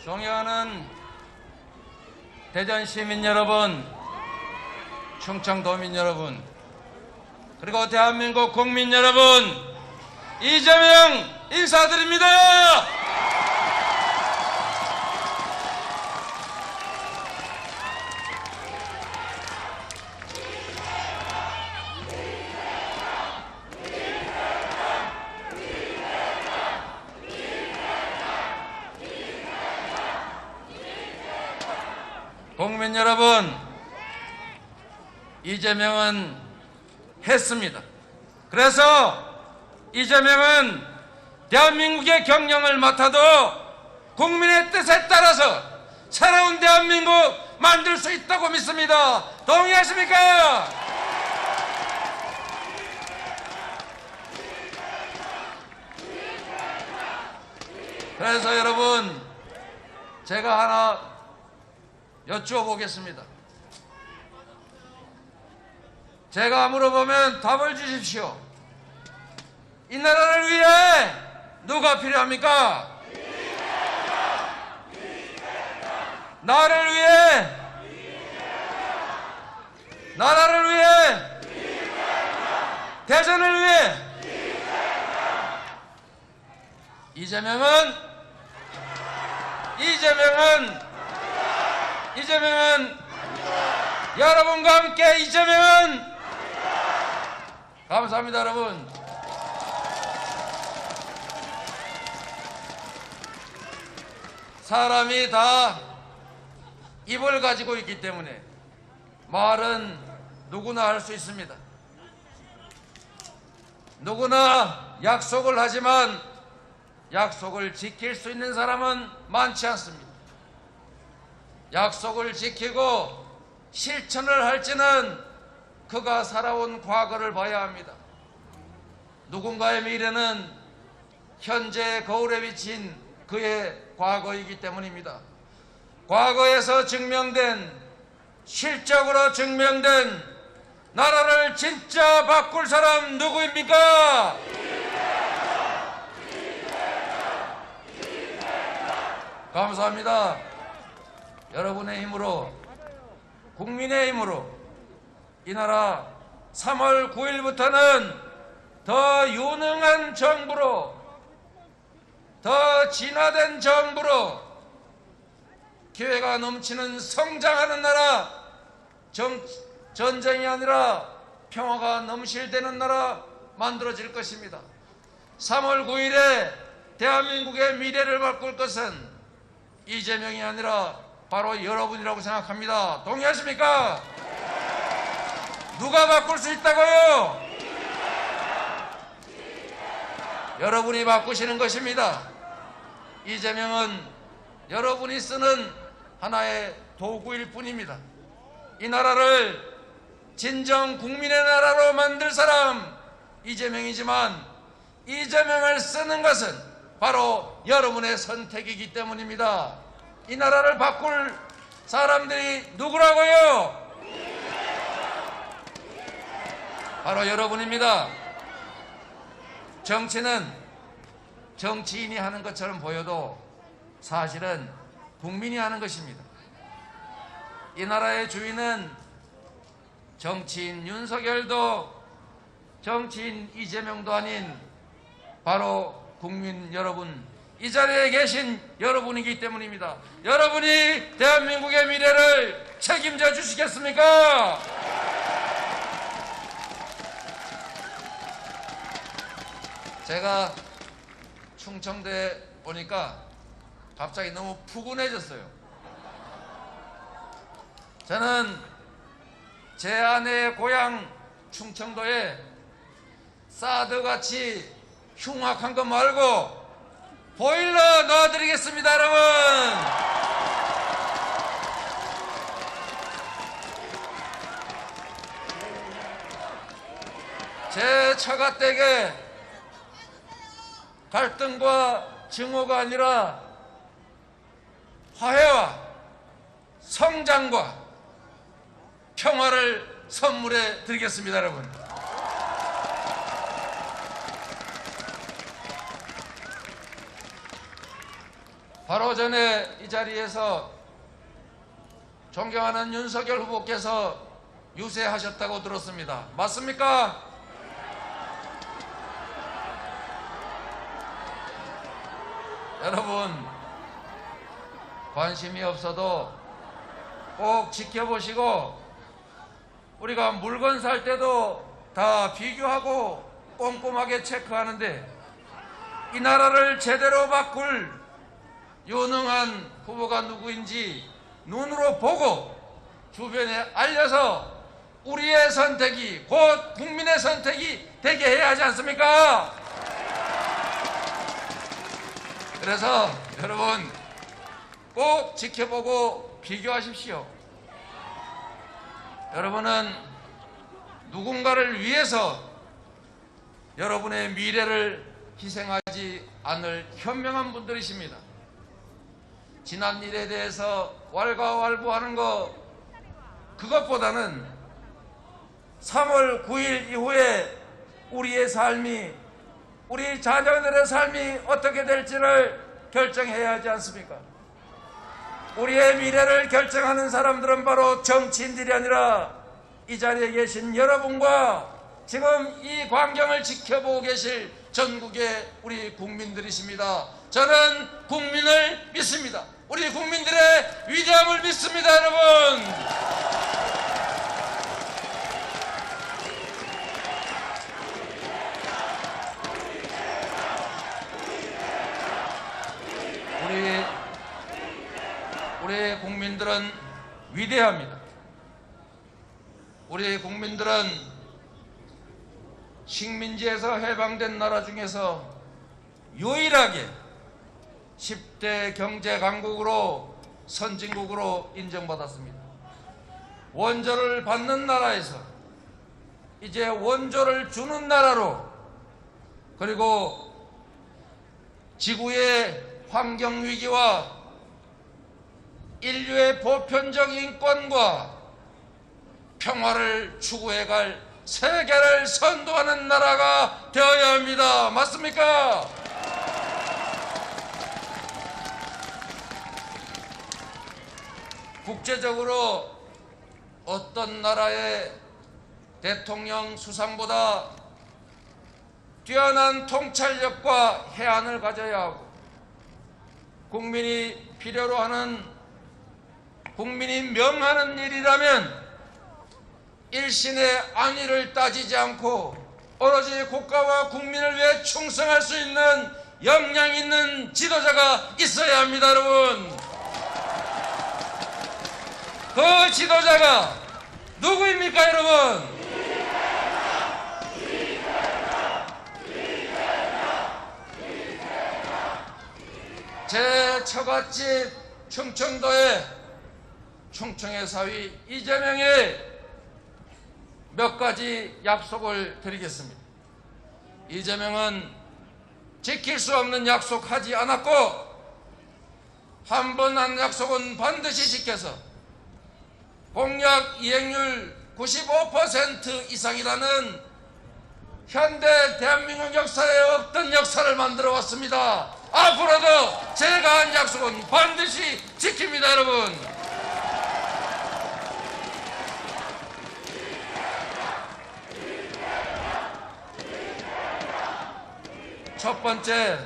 존경하는 대전 시민 여러분, 충청도민 여러분, 그리고 대한민국 국민 여러분, 이재명 인사드립니다. 국민 여러분, 이재명은 했습니다. 그래서 이재명은 대한민국의 경영을 맡아도 국민의 뜻에 따라서 새로운 대한민국 만들 수 있다고 믿습니다. 동의하십니까? 그래서 여러분, 제가 하나 여쭈어 보겠습니다. 제가 물어보면 답을 주십시오. 이 나라를 위해 누가 필요합니까? 나를 위해, 나라를 위해, 대전을 위해. 이재명은 여러분과 함께 이재명은 감사합니다. 여러분, 사람이 다 입을 가지고 있기 때문에 말은 누구나 할 수 있습니다. 누구나 약속을 하지만 약속을 지킬 수 있는 사람은 많지 않습니다. 약속을 지키고 실천을 할지는 그가 살아온 과거를 봐야 합니다. 누군가의 미래는 현재의 거울에 비친 그의 과거이기 때문입니다. 과거에서 증명된, 실적으로 증명된 나라를 진짜 바꿀 사람 누구입니까? 감사합니다. 여러분의 힘으로, 국민의 힘으로 이 나라 3월 9일부터는 더 유능한 정부로, 더 진화된 정부로, 기회가 넘치는 성장하는 나라, 전쟁이 아니라 평화가 넘실대는 나라 만들어질 것입니다. 3월 9일에 대한민국의 미래를 바꿀 것은 이재명이 아니라 바로 여러분이라고 생각합니다. 동의하십니까? 누가 바꿀 수 있다고요? 여러분이 바꾸시는 것입니다. 이재명은 여러분이 쓰는 하나의 도구일 뿐입니다. 이 나라를 진정 국민의 나라로 만들 사람 이재명이지만 이재명을 쓰는 것은 바로 여러분의 선택이기 때문입니다. 이 나라를 바꿀 사람들이 누구라고요? 바로 여러분입니다. 정치는 정치인이 하는 것처럼 보여도 사실은 국민이 하는 것입니다. 이 나라의 주인은 정치인 윤석열도 정치인 이재명도 아닌 바로 국민 여러분, 이 자리에 계신 여러분이기 때문입니다. 여러분이 대한민국의 미래를 책임져 주시겠습니까? 제가 충청도에 오니까 갑자기 너무 푸근해졌어요. 저는 제 아내의 고향 충청도에 사드같이 흉악한 거 말고 보일러 넣어드리겠습니다, 여러분. 제 처가댁에 갈등과 증오가 아니라 화해와 성장과 평화를 선물해 드리겠습니다, 여러분. 바로 전에 이 자리에서 존경하는 윤석열 후보께서 유세하셨다고 들었습니다. 맞습니까? 여러분, 관심이 없어도 꼭 지켜보시고, 우리가 물건 살 때도 다 비교하고 꼼꼼하게 체크하는데, 이 나라를 제대로 바꿀 유능한 후보가 누구인지 눈으로 보고 주변에 알려서 우리의 선택이 곧 국민의 선택이 되게 해야 하지 않습니까? 그래서 여러분, 꼭 지켜보고 비교하십시오. 여러분은 누군가를 위해서 여러분의 미래를 희생하지 않을 현명한 분들이십니다. 지난 일에 대해서 왈가왈부하는 것, 그것보다는 3월 9일 이후에 우리의 삶이, 우리 자녀들의 삶이 어떻게 될지를 결정해야 하지 않습니까? 우리의 미래를 결정하는 사람들은 바로 정치인들이 아니라 이 자리에 계신 여러분과 지금 이 광경을 지켜보고 계실 전국의 우리 국민들이십니다. 저는 국민을 믿습니다. 우리 국민들의 위대함을 믿습니다, 여러분. 우리 국민들은 위대합니다. 우리 국민들은 식민지에서 해방된 나라 중에서 유일하게 10대 경제 강국으로 선진국으로 인정받았습니다. 원조를 받는 나라에서 이제 원조를 주는 나라로, 그리고 지구의 환경위기와 인류의 보편적 인권과 평화를 추구해갈 세계를 선도하는 나라가 되어야 합니다. 맞습니까? 국제적으로 어떤 나라의 대통령 수상보다 뛰어난 통찰력과 해안을 가져야 하고, 국민이 필요로 하는, 국민이 명하는 일이라면 일신의 안위를 따지지 않고 오로지 국가와 국민을 위해 충성할 수 있는 역량 있는 지도자가 있어야 합니다, 여러분. 그 지도자가 누구입니까, 여러분? 제 처갓집 충청도의 충청의 사위 이재명에 몇 가지 약속을 드리겠습니다. 이재명은 지킬 수 없는 약속하지 않았고, 한 번 한 약속은 반드시 지켜서 공약 이행률 95% 이상이라는 현대 대한민국 역사에 없던 역사를 만들어 왔습니다. 앞으로도 제가 한 약속은 반드시 지킵니다, 여러분. 첫 번째,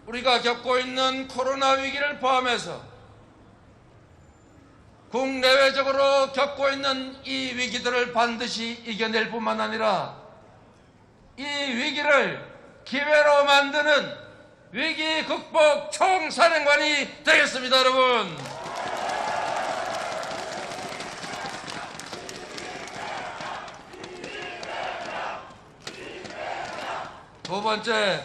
우리가 겪고 있는 코로나 위기를 포함해서 국내외적으로 겪고 있는 이 위기들을 반드시 이겨낼 뿐만 아니라 이 위기를 기회로 만드는 위기 극복 총사령관이 되겠습니다, 여러분. 두 번째,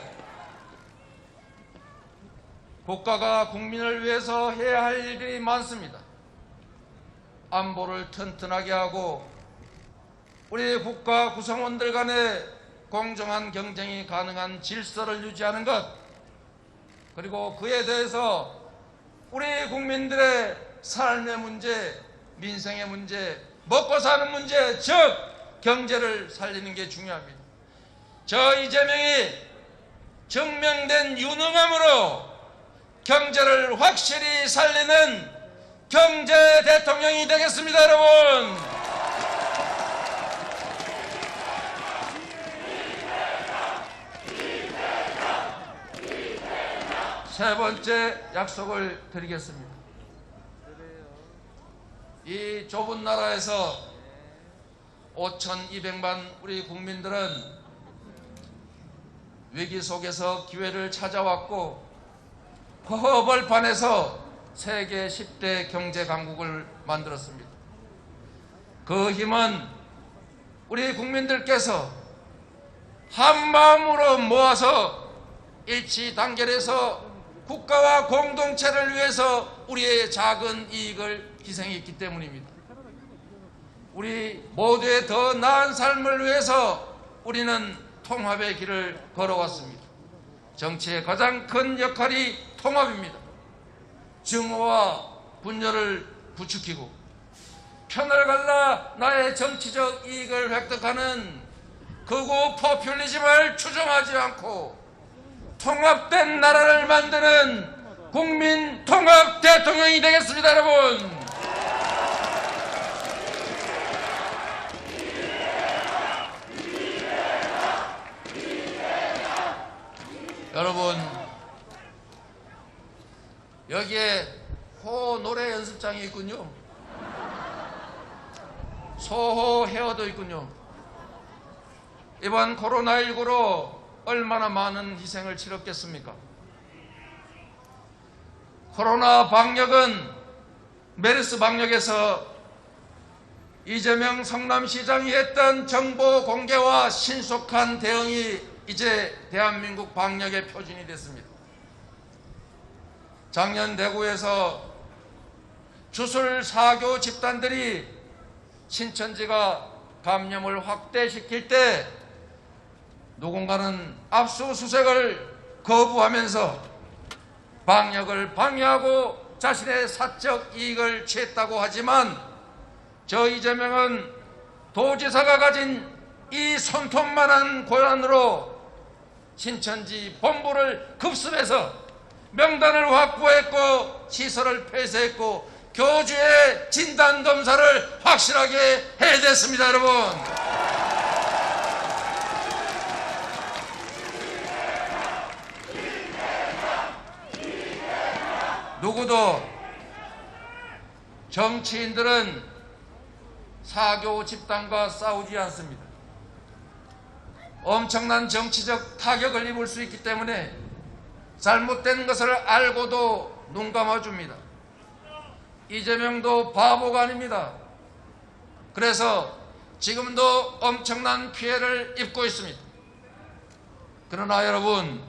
국가가 국민을 위해서 해야 할 일들이 많습니다. 안보를 튼튼하게 하고 우리 국가 구성원들 간의 공정한 경쟁이 가능한 질서를 유지하는 것, 그리고 그에 대해서 우리 국민들의 삶의 문제, 민생의 문제, 먹고 사는 문제, 즉 경제를 살리는 게 중요합니다. 저 이재명이 증명된 유능함으로 경제를 확실히 살리는 경제 대통령이 되겠습니다, 여러분. 세 번째 약속을 드리겠습니다. 이 좁은 나라에서 5,200만 우리 국민들은 위기 속에서 기회를 찾아왔고 허허벌판에서 세계 10대 경제 강국을 만들었습니다. 그 힘은 우리 국민들께서 한마음으로 모아서 일치단결해서 국가와 공동체를 위해서 우리의 작은 이익을 희생했기 때문입니다. 우리 모두의 더 나은 삶을 위해서 우리는 통합의 길을 걸어왔습니다. 정치의 가장 큰 역할이 통합입니다. 증오와 분열을 부추기고 편을 갈라 나의 정치적 이익을 획득하는 극우 포퓰리즘을 추종하지 않고 통합된 나라를 만드는 국민 통합 대통령이 되겠습니다, 여러분. 여러분, 여기에 호 노래 연습장이 있군요. 소호 헤어도 있군요. 이번 코로나19로 얼마나 많은 희생을 치렀겠습니까? 코로나 방역은 메르스 방역에서 이재명 성남시장이 했던 정보 공개와 신속한 대응이 이제 대한민국 방역의 표준이 됐습니다. 작년 대구에서 주술 사교 집단들이 신천지가 감염을 확대시킬 때 누군가는 압수수색을 거부하면서 방역을 방해하고 자신의 사적 이익을 취했다고 하지만 저 이재명은 도지사가 가진 이 손톱만한 권한으로 신천지 본부를 급습해서 명단을 확보했고 시설을 폐쇄했고 교주의 진단검사를 확실하게 해냈습니다, 여러분. 누구도 정치인들은 사교 집단과 싸우지 않습니다. 엄청난 정치적 타격을 입을 수 있기 때문에 잘못된 것을 알고도 눈 감아줍니다. 이재명도 바보가 아닙니다. 그래서 지금도 엄청난 피해를 입고 있습니다. 그러나 여러분,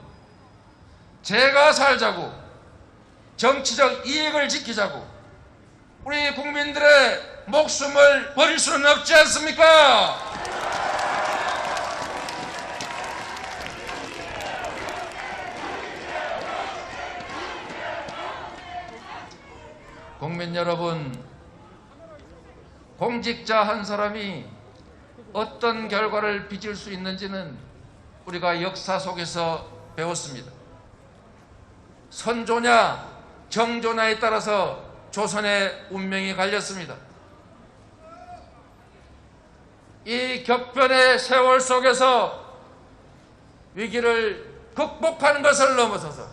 제가 살자고 정치적 이익을 지키자고 우리 국민들의 목숨을 버릴 수는 없지 않습니까? 국민 여러분, 공직자 한 사람이 어떤 결과를 빚을 수 있는지는 우리가 역사 속에서 배웠습니다. 선조냐 정조냐에 따라서 조선의 운명이 갈렸습니다. 이 격변의 세월 속에서 위기를 극복하는 것을 넘어서서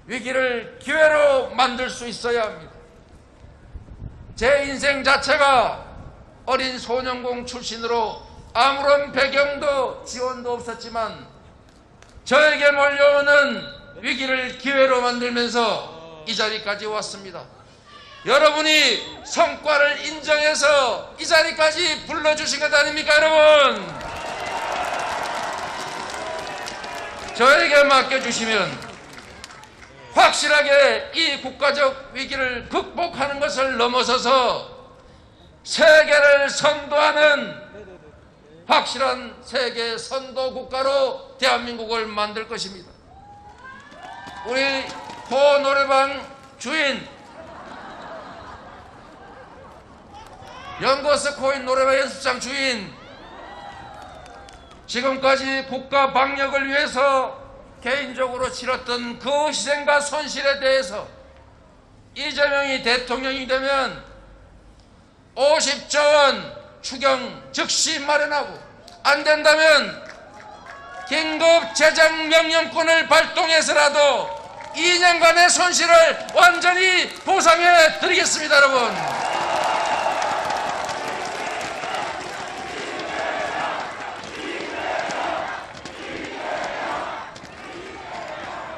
위기를 기회로 만들 수 있어야 합니다. 제 인생 자체가 어린 소년공 출신으로 아무런 배경도 지원도 없었지만 저에게 몰려오는 위기를 기회로 만들면서 이 자리까지 왔습니다. 여러분이 성과를 인정해서 이 자리까지 불러주신 것 아닙니까, 여러분? 저에게 맡겨주시면 확실하게 이 국가적 위기를 극복하는 것을 넘어서서 세계를 선도하는 확실한 세계 선도 국가로 대한민국을 만들 것입니다. 우리 호 노래방 주인, 연거스 코인 노래방 연습장 주인, 지금까지 국가 방역을 위해서 개인적으로 치렀던 그 희생과 손실에 대해서 이재명이 대통령이 되면 50조 원 추경 즉시 마련하고, 안 된다면 긴급 재정 명령권을 발동해서라도 2년간의 손실을 완전히 보상해 드리겠습니다. 여러분,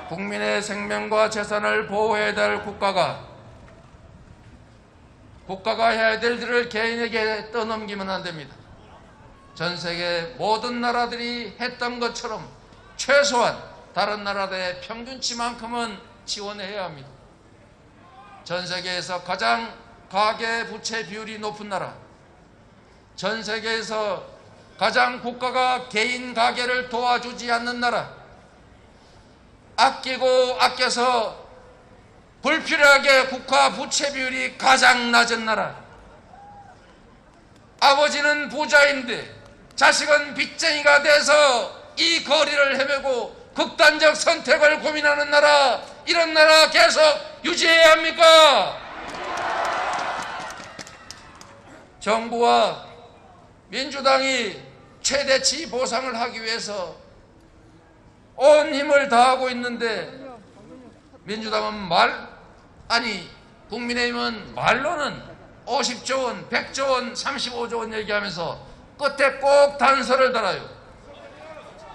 국민의 생명과 재산을 보호해야 될 국가가 해야 될 일을 개인에게 떠넘기면 안 됩니다. 전 세계 모든 나라들이 했던 것처럼 최소한 다른 나라들의 평균치만큼은 지원해야 합니다. 전 세계에서 가장 가계부채 비율이 높은 나라, 전 세계에서 가장 국가가 개인 가계를 도와주지 않는 나라, 아끼고 아껴서 불필요하게 국가 부채 비율이 가장 낮은 나라, 아버지는 부자인데 자식은 빚쟁이가 돼서 이 거리를 헤매고 극단적 선택을 고민하는 나라, 이런 나라 계속 유지해야 합니까? 정부와 민주당이 최대치 보상을 하기 위해서 온 힘을 다하고 있는데, 민주당은 국민의힘은 말로는 50조 원, 100조 원, 35조 원 얘기하면서 끝에 꼭 단서를 달아요.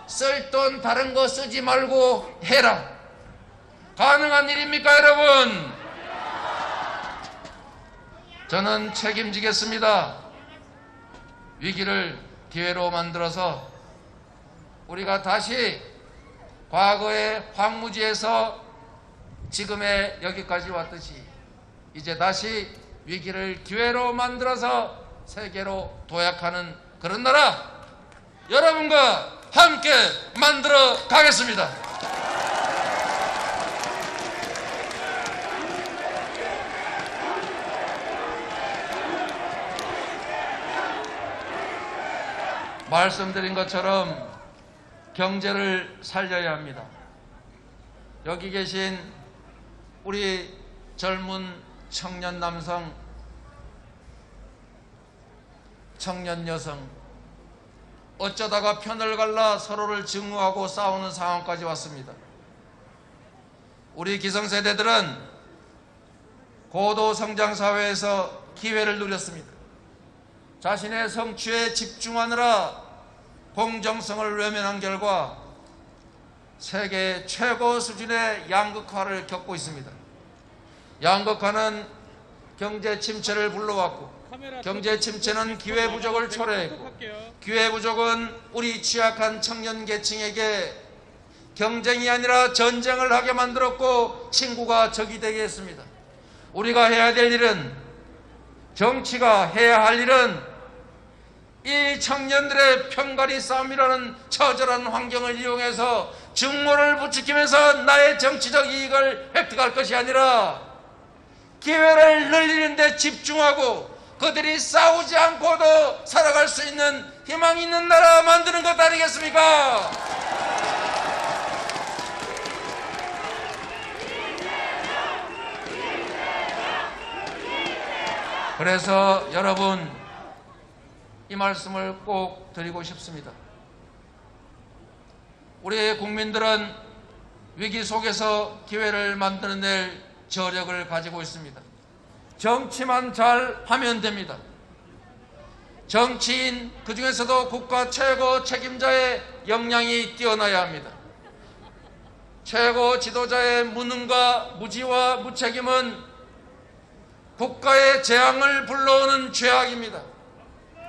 쓸 돈 다른 거 쓰지 말고 해라. 가능한 일입니까, 여러분? 저는 책임지겠습니다. 위기를 기회로 만들어서 우리가 다시 과거의 황무지에서 지금의 여기까지 왔듯이 이제 다시 위기를 기회로 만들어서 세계로 도약하는 그런 나라, 여러분과 함께 만들어 가겠습니다. 말씀드린 것처럼 경제를 살려야 합니다. 여기 계신 우리 젊은 청년 남성, 청년 여성, 어쩌다가 편을 갈라 서로를 증오하고 싸우는 상황까지 왔습니다. 우리 기성세대들은 고도성장 사회에서 기회를 누렸습니다. 자신의 성취에 집중하느라 공정성을 외면한 결과 세계 최고 수준의 양극화를 겪고 있습니다. 양극화는 경제 침체를 불러왔고, 경제 침체는 기회 부족을 초래했고, 기회 부족은 우리 취약한 청년 계층에게 경쟁이 아니라 전쟁을 하게 만들었고, 친구가 적이 되게 했습니다. 우리가 해야 될 일은, 정치가 해야 할 일은 이 청년들의 편가리 싸움이라는 처절한 환경을 이용해서 증오를 부추기면서 나의 정치적 이익을 획득할 것이 아니라 기회를 늘리는 데 집중하고 그들이 싸우지 않고도 살아갈 수 있는 희망 있는 나라 만드는 것 아니겠습니까? 그래서 여러분, 이 말씀을 꼭 드리고 싶습니다. 우리 국민들은 위기 속에서 기회를 만들어낼 저력을 가지고 있습니다. 정치만 잘 하면 됩니다. 정치인, 그중에서도 국가 최고 책임자의 역량이 뛰어나야 합니다. 최고 지도자의 무능과 무지와 무책임은 국가의 재앙을 불러오는 죄악입니다.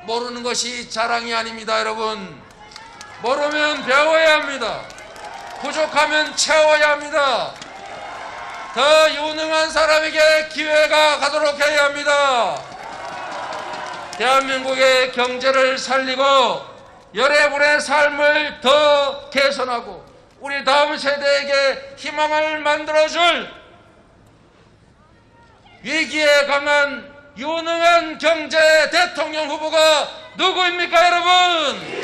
모르는 것이 자랑이 아닙니다, 여러분. 모르면 배워야 합니다. 부족하면 채워야 합니다. 더 유능한 사람에게 기회가 가도록 해야 합니다. 대한민국의 경제를 살리고 여러분의 삶을 더 개선하고 우리 다음 세대에게 희망을 만들어줄 위기에 강한 유능한 경제 대통령 후보가 누구입니까, 여러분?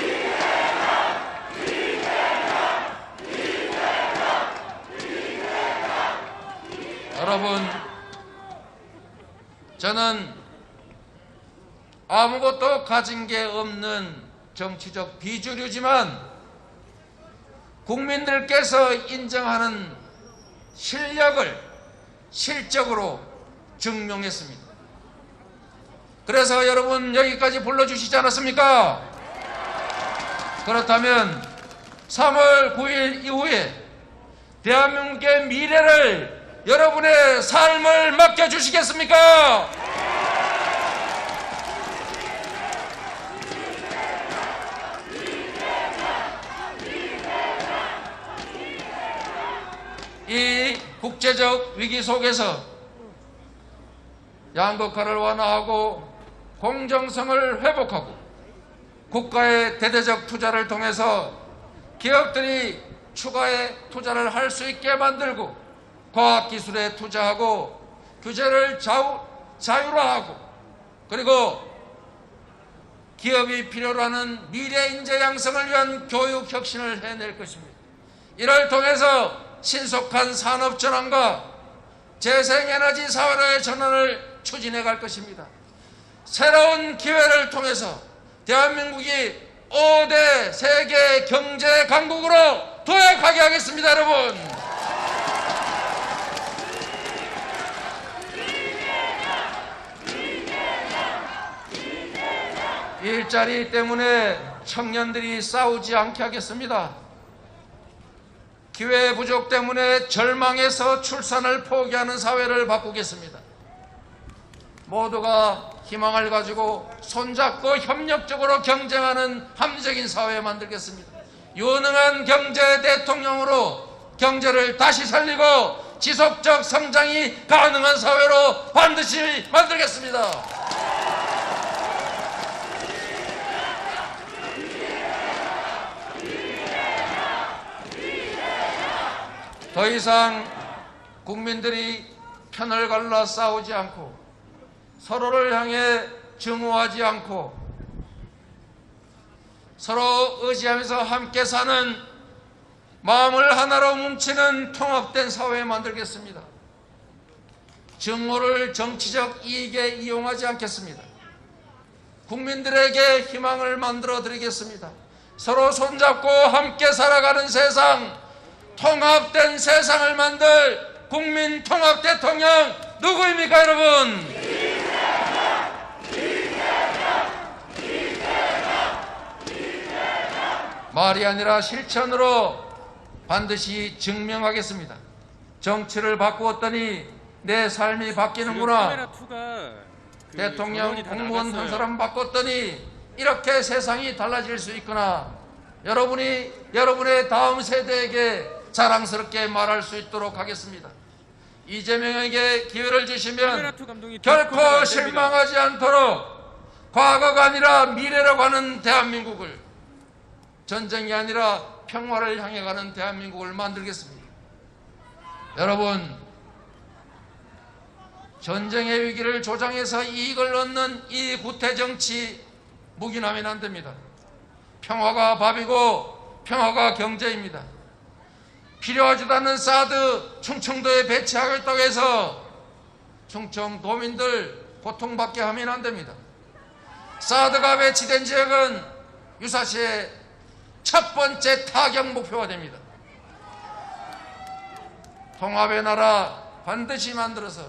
여러분, 저는 아무것도 가진 게 없는 정치적 비주류지만 국민들께서 인정하는 실력을 실적으로 증명했습니다. 그래서 여러분 여기까지 불러주시지 않았습니까? 그렇다면 3월 9일 이후에 대한민국의 미래를 여러분의 삶을 맡겨주시겠습니까? 이 국제적 위기 속에서 양극화를 완화하고 공정성을 회복하고 국가의 대대적 투자를 통해서 기업들이 추가의 투자를 할 수 있게 만들고 과학기술에 투자하고 규제를 자율화하고 그리고 기업이 필요로 하는 미래 인재 양성을 위한 교육 혁신을 해낼 것입니다. 이를 통해서 신속한 산업 전환과 재생에너지 사회로의 전환을 추진해 갈 것입니다. 새로운 기회를 통해서 대한민국이 5대 세계 경제 강국으로 도약하게 하겠습니다, 여러분. 일자리 때문에 청년들이 싸우지 않게 하겠습니다. 기회 부족 때문에 절망해서 출산을 포기하는 사회를 바꾸겠습니다. 모두가 희망을 가지고 손잡고 협력적으로 경쟁하는 합리적인 사회 만들겠습니다. 유능한 경제 대통령으로 경제를 다시 살리고 지속적 성장이 가능한 사회로 반드시 만들겠습니다. 더 이상 국민들이 편을 갈라 싸우지 않고 서로를 향해 증오하지 않고 서로 의지하면서 함께 사는 마음을 하나로 뭉치는 통합된 사회 만들겠습니다. 증오를 정치적 이익에 이용하지 않겠습니다. 국민들에게 희망을 만들어 드리겠습니다. 서로 손잡고 함께 살아가는 세상, 통합된 세상을 만들 국민 통합 대통령 누구입니까, 여러분? 말이 아니라 실천으로 반드시 증명하겠습니다. 정치를 바꾸었더니 내 삶이 바뀌는구나. 대통령, 공무원 한 사람 바꿨더니 이렇게 세상이 달라질 수 있구나. 여러분이 여러분의 다음 세대에게 자랑스럽게 말할 수 있도록 하겠습니다. 이재명에게 기회를 주시면 결코 실망하지 않도록 과거가 아니라 미래로 가는 대한민국을, 전쟁이 아니라 평화를 향해 가는 대한민국을 만들겠습니다. 여러분, 전쟁의 위기를 조장해서 이익을 얻는 이 구태정치 묵인하면 안 됩니다. 평화가 밥이고 평화가 경제입니다. 필요하지도 않는 사드 충청도에 배치하겠다고 해서 충청도민들 고통받게 하면 안 됩니다. 사드가 배치된 지역은 유사시의 첫 번째 타격 목표가 됩니다. 통합의 나라 반드시 만들어서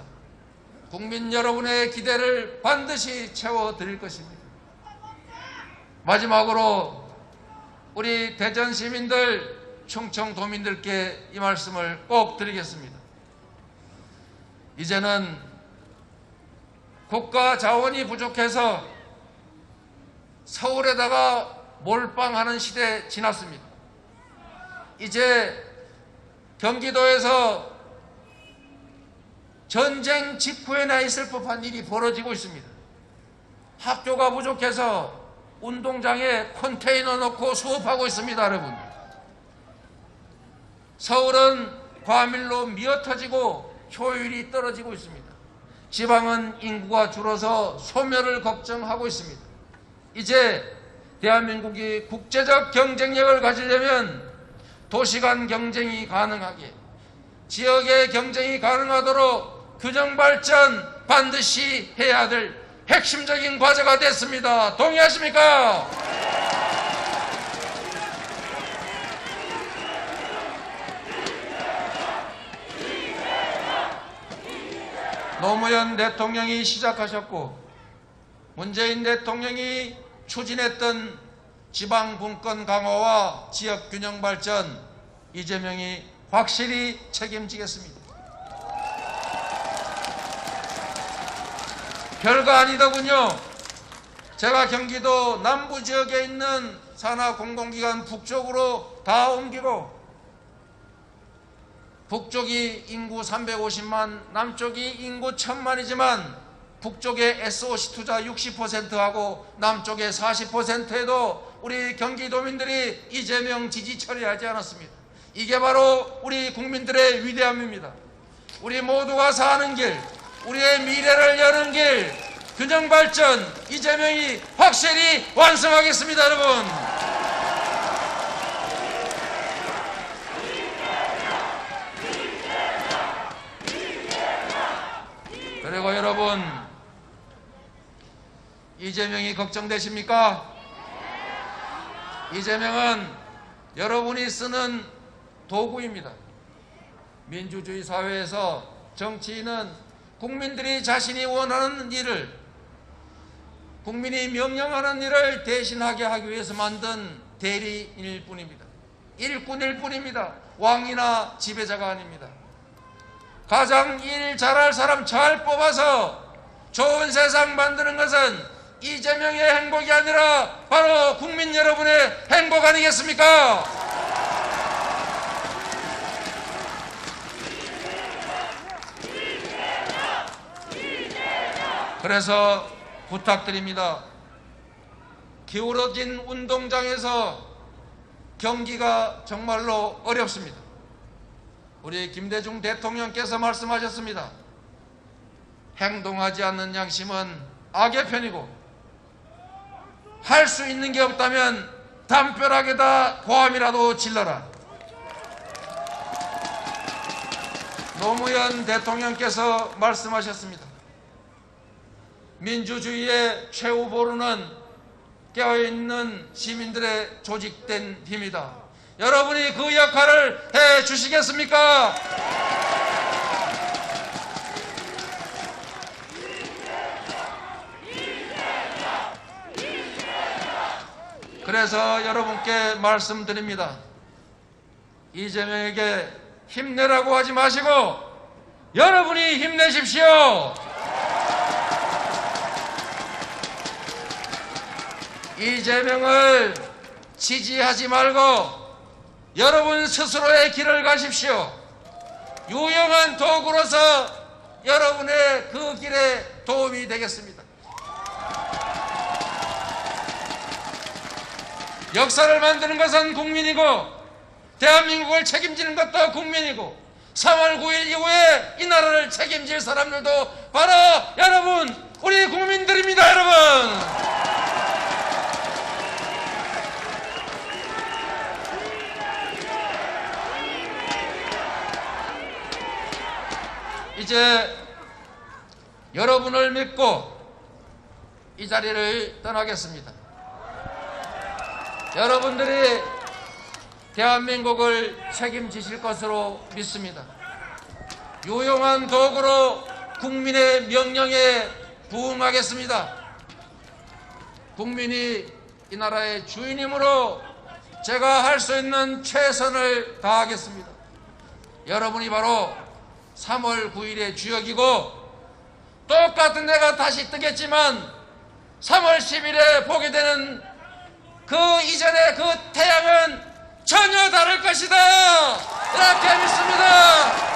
국민 여러분의 기대를 반드시 채워드릴 것입니다. 마지막으로 우리 대전 시민들, 충청도민들께 이 말씀을 꼭 드리겠습니다. 이제는 국가 자원이 부족해서 서울에다가 몰빵하는 시대 지났습니다. 이제 경기도에서 전쟁 직후에나 있을 법한 일이 벌어지고 있습니다. 학교가 부족해서 운동장에 컨테이너 넣고 수업하고 있습니다, 여러분. 서울은 과밀로 미어터지고 효율이 떨어지고 있습니다. 지방은 인구가 줄어서 소멸을 걱정하고 있습니다. 이제 대한민국이 국제적 경쟁력을 가지려면 도시 간 경쟁이 가능하게 지역의 경쟁이 가능하도록 균형 발전 반드시 해야 될 핵심적인 과제가 됐습니다. 동의하십니까? 노무현 대통령이 시작하셨고 문재인 대통령이 추진했던 지방분권 강화와 지역균형 발전, 이재명이 확실히 책임지겠습니다. 별거 아니더군요. 제가 경기도 남부 지역에 있는 산하 공공기관 북쪽으로 다 옮기고 북쪽이 인구 350만, 남쪽이 인구 1000만이지만 북쪽에 SOC 투자 60%하고 남쪽에 40%에도 우리 경기도민들이 이재명 지지 처리하지 않았습니다. 이게 바로 우리 국민들의 위대함입니다. 우리 모두가 사는 길, 우리의 미래를 여는 길, 균형 발전, 이재명이 확실히 완성하겠습니다, 여러분. 그리고 여러분, 이재명이 걱정되십니까? 이재명은 여러분이 쓰는 도구입니다. 민주주의 사회에서 정치인은 국민들이 자신이 원하는 일을, 국민이 명령하는 일을 대신하게 하기 위해서 만든 대리인일 뿐입니다. 일꾼일 뿐입니다. 왕이나 지배자가 아닙니다. 가장 일 잘할 사람 잘 뽑아서 좋은 세상 만드는 것은 이재명의 행복이 아니라 바로 국민 여러분의 행복 아니겠습니까? 그래서 부탁드립니다. 기울어진 운동장에서 경기가 정말로 어렵습니다. 우리 김대중 대통령께서 말씀하셨습니다. 행동하지 않는 양심은 악의 편이고 할 수 있는 게 없다면 담벼락에다 고함이라도 질러라. 노무현 대통령께서 말씀하셨습니다. 민주주의의 최후 보루는 깨어있는 시민들의 조직된 힘이다. 여러분이 그 역할을 해 주시겠습니까? 그래서 여러분께 말씀드립니다. 이재명에게 힘내라고 하지 마시고 여러분이 힘내십시오. 이재명을 지지하지 말고 여러분 스스로의 길을 가십시오. 유용한 도구로서 여러분의 그 길에 도움이 되겠습니다. 역사를 만드는 것은 국민이고 대한민국을 책임지는 것도 국민이고 3월 9일 이후에 이 나라를 책임질 사람들도 바로 여러분, 우리 국민들입니다. 여러분, 이제 여러분을 믿고 이 자리를 떠나겠습니다. 여러분들이 대한민국을 책임지실 것으로 믿습니다. 유용한 도구로 국민의 명령에 부응하겠습니다. 국민이 이 나라의 주인이므로 제가 할 수 있는 최선을 다하겠습니다. 여러분이 바로 3월 9일의 주역이고 똑같은 내가 다시 뜨겠지만 3월 10일에 보게 되는 그 이전의 그 태양은 전혀 다를 것이다. 이렇게 믿습니다.